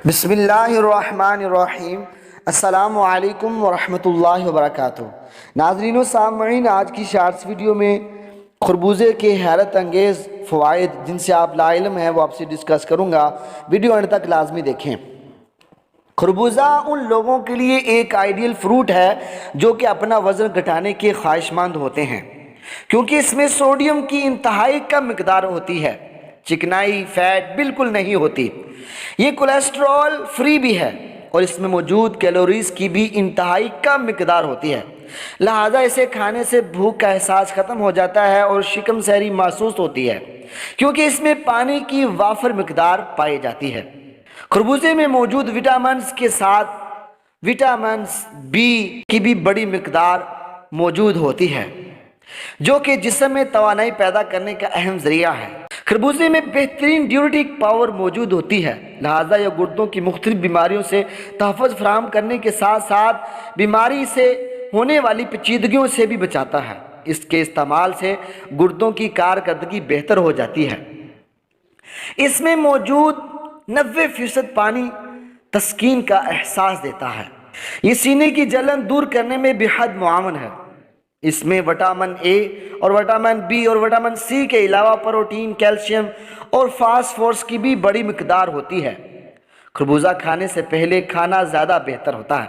بسم اللہ الرحمن الرحیم۔ السلام علیکم ورحمۃ اللہ وبرکاتہ۔ ناظرین و سامعین، آج کی شارٹس ویڈیو میں خربوزے کے حیرت انگیز فوائد جن سے آپ لا علم ہیں وہ آپ سے ڈسکس کروں گا۔ ویڈیو انڈ تک لازمی دیکھیں۔ خربوزہ ان لوگوں کے لیے ایک آئیڈیل فروٹ ہے جو کہ اپنا وزن گھٹانے کے خواہش مند ہوتے ہیں، کیونکہ اس میں سوڈیم کی انتہائی کم مقدار ہوتی ہے، چکنائی فیٹ بالکل نہیں ہوتی، یہ کولیسٹرول فری بھی ہے اور اس میں موجود کیلوریز کی بھی انتہائی کم مقدار ہوتی ہے، لہٰذا اسے کھانے سے بھوک کا احساس ختم ہو جاتا ہے اور شکم سیری محسوس ہوتی ہے، کیونکہ اس میں پانی کی وافر مقدار پائی جاتی ہے۔ خربوزے میں موجود وٹامنز کے ساتھ وٹامنز بی کی بھی بڑی مقدار موجود ہوتی ہے، جو کہ جسم میں توانائی پیدا کرنے کا اہم ذریعہ ہے۔ خربوزے میں بہترین ڈیوریٹک پاور موجود ہوتی ہے، لہٰذا یہ گردوں کی مختلف بیماریوں سے تحفظ فراہم کرنے کے ساتھ ساتھ بیماری سے ہونے والی پیچیدگیوں سے بھی بچاتا ہے۔ اس کے استعمال سے گردوں کی کارکردگی بہتر ہو جاتی ہے۔ اس میں موجود 90% پانی تسکین کا احساس دیتا ہے، یہ سینے کی جلن دور کرنے میں بے حد معاون ہے۔ اس میں وٹامن اے اور وٹامن بی اور وٹامن سی کے علاوہ پروٹین، کیلشیم اور فاسفورس کی بھی بڑی مقدار ہوتی ہے۔ خربوزہ کھانے سے پہلے کھانا زیادہ بہتر ہوتا ہے،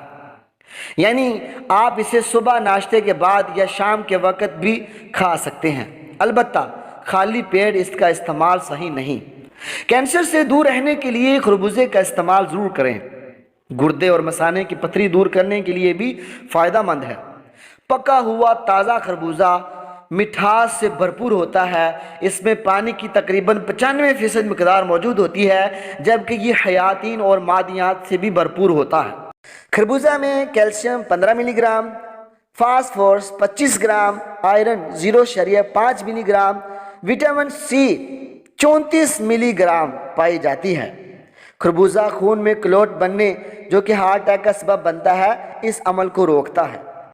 یعنی آپ اسے صبح ناشتے کے بعد یا شام کے وقت بھی کھا سکتے ہیں، البتہ خالی پیٹ اس کا استعمال صحیح نہیں۔ کینسر سے دور رہنے کے لیے خربوزے کا استعمال ضرور کریں، گردے اور مثانے کی پتھری دور کرنے کے لیے بھی فائدہ مند ہے۔ پکا ہوا تازہ خربوزہ مٹھاس سے بھرپور ہوتا ہے، اس میں پانی کی تقریباً 95% مقدار موجود ہوتی ہے، جبکہ یہ حیاتین اور معدنیات سے بھی بھرپور ہوتا ہے۔ خربوزہ میں کیلشیم 15 ملی گرام، فاسفورس 25 گرام، آئرن 0.5 ملی گرام، وٹامن سی 34 ملی گرام پائی جاتی ہے۔ خربوزہ خون میں کلوٹ بننے جو کہ ہارٹ اٹیک کا سبب بنتا ہے، اس عمل کو روکتا ہے۔